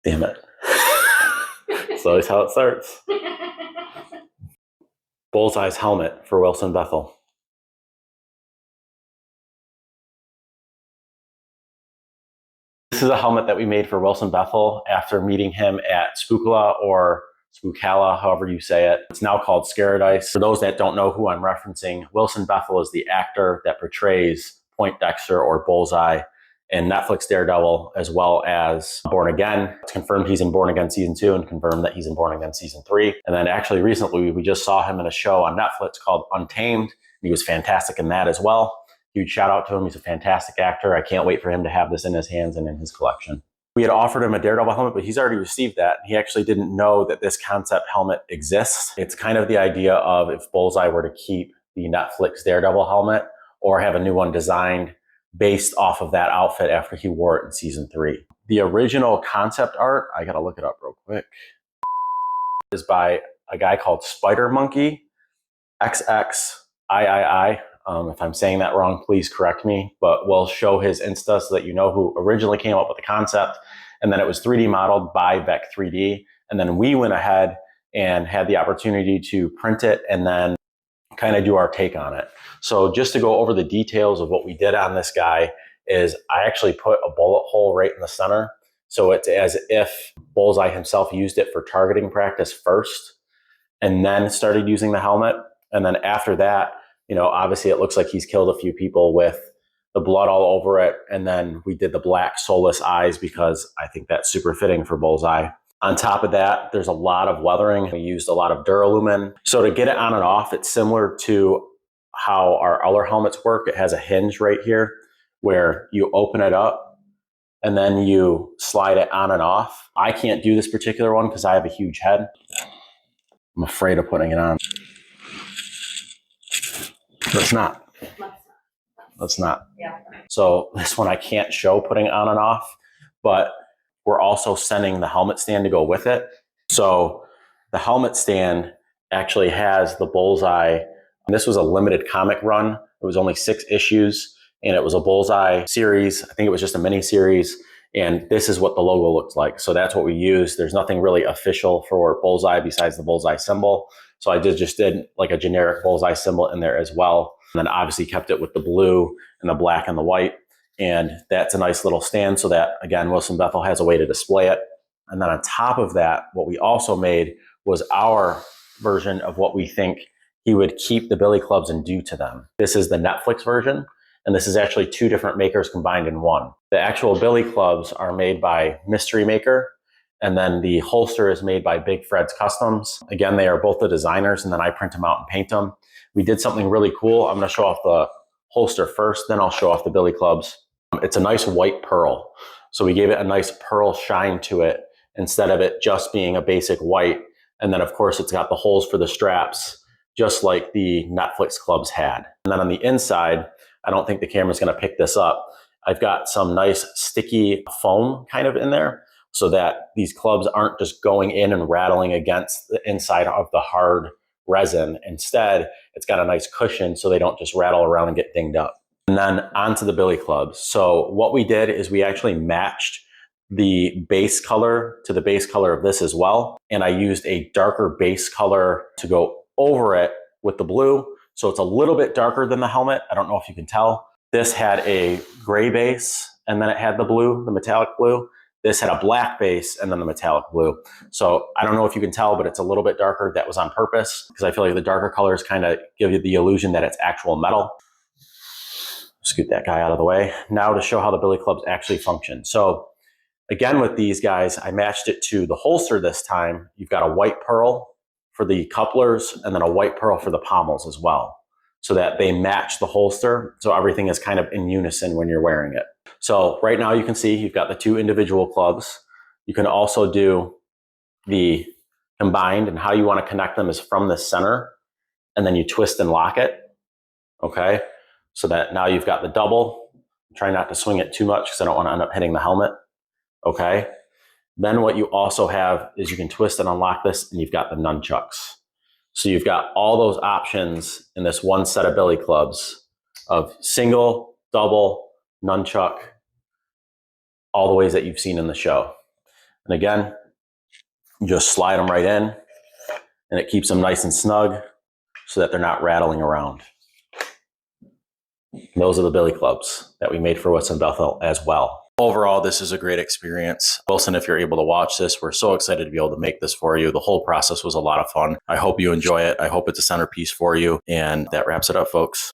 Damn it. So that's how it starts. Bullseye's helmet for Wilson Bethel. This is a helmet that we made for Wilson Bethel after meeting him at Spookala or Spookala, however you say it. It's now called Scaradise. For those that don't know who I'm referencing, Wilson Bethel is the actor that portrays Poindexter or Bullseye in Netflix Daredevil, as well as Born Again. It's confirmed he's in Born Again Season 2 and confirmed that he's in Born Again Season 3. And then actually recently, we just saw him in a show on Netflix called Untamed. He was fantastic in that as well. Huge shout out to him. He's a fantastic actor. I can't wait for him to have this in his hands and in his collection. We had offered him a Daredevil helmet, but he's already received that. He actually didn't know that this concept helmet exists. It's kind of the idea of if Bullseye were to keep the Netflix Daredevil helmet or have a new one designed based off of that outfit after he wore it in Season 3. The original concept art, I gotta look it up real quick, is by a guy called Spider Monkey, XXIII. If I'm saying that wrong, please correct me, but we'll show his Insta so that you know who originally came up with the concept. And then it was 3D modeled by Beck 3D. And then we went ahead and had the opportunity to print it and then kind of do our take on it. So just to go over the details of what we did on this guy is I actually put a bullet hole right in the center. So it's as if Bullseye himself used it for targeting practice first and then started using the helmet. And then after that, you know, obviously it looks like he's killed a few people with the blood all over it. And then we did the black soulless eyes because I think that's super fitting for Bullseye. On top of that, there's a lot of weathering. We used a lot of Duralumin. So to get it on and off, it's similar to how our other helmets work. It has a hinge right here where you open it up and then you slide it on and off. I can't do this particular one because I have a huge head. I'm afraid of putting it on. Let's not. Let's not. Yeah. So this one I can't show putting it on and off, but we're also sending the helmet stand to go with it. So the helmet stand actually has the Bullseye. This was a limited comic run. It was only 6 issues and it was a Bullseye series. I think it was just a mini series. And this is what the logo looks like. So that's what we used. There's nothing really official for Bullseye besides the Bullseye symbol. So I just did like a generic Bullseye symbol in there as well. And then obviously kept it with the blue and the black and the white. And that's a nice little stand so that, again, Wilson Bethel has a way to display it. And then on top of that, what we also made was our version of what we think he would keep the billy clubs and do to them. This is the Netflix version. And this is actually 2 different makers combined in one. The actual billy clubs are made by Mystery Maker. And then the holster is made by Big Fred's Customs. Again, they are both the designers, and then I print them out and paint them. We did something really cool. I'm gonna show off the holster first, then I'll show off the billy clubs. It's a nice white pearl. So we gave it a nice pearl shine to it instead of it just being a basic white. And then of course it's got the holes for the straps, just like the Netflix clubs had. And then on the inside, I don't think the camera's gonna pick this up. I've got some nice sticky foam kind of in there so that these clubs aren't just going in and rattling against the inside of the hard resin. Instead, it's got a nice cushion so they don't just rattle around and get dinged up. And then onto the billy clubs. So what we did is we actually matched the base color to the base color of this as well. And I used a darker base color to go over it with the blue. So it's a little bit darker than the helmet. I don't know if you can tell. This had a gray base and then it had the blue, the metallic blue. This had a black base and then the metallic blue. So I don't know if you can tell, but it's a little bit darker. That was on purpose because I feel like the darker colors kind of give you the illusion that it's actual metal. Scoot that guy out of the way. Now to show how the billy clubs actually function. So again, with these guys, I matched it to the holster this time. You've got a white pearl for the couplers and then a white pearl for the pommels as well, so that they match the holster. So everything is kind of in unison when you're wearing it. So right now you can see you've got the 2 individual clubs. You can also do the combined, and how you want to connect them is from the center and then you twist and lock it. Okay. So that now you've got the double. Try not to swing it too much because I don't want to end up hitting the helmet. Okay. Then what you also have is you can twist and unlock this and you've got the nunchucks. So you've got all those options in this one set of billy clubs of single, double, nunchuck, all the ways that you've seen in the show. And again, you just slide them right in, and it keeps them nice and snug so that they're not rattling around. Those are the billy clubs that we made for Wilson Bethel as well. Overall, this is a great experience. Wilson, if you're able to watch this, we're so excited to be able to make this for you. The whole process was a lot of fun. I hope you enjoy it. I hope it's a centerpiece for you. And that wraps it up, folks.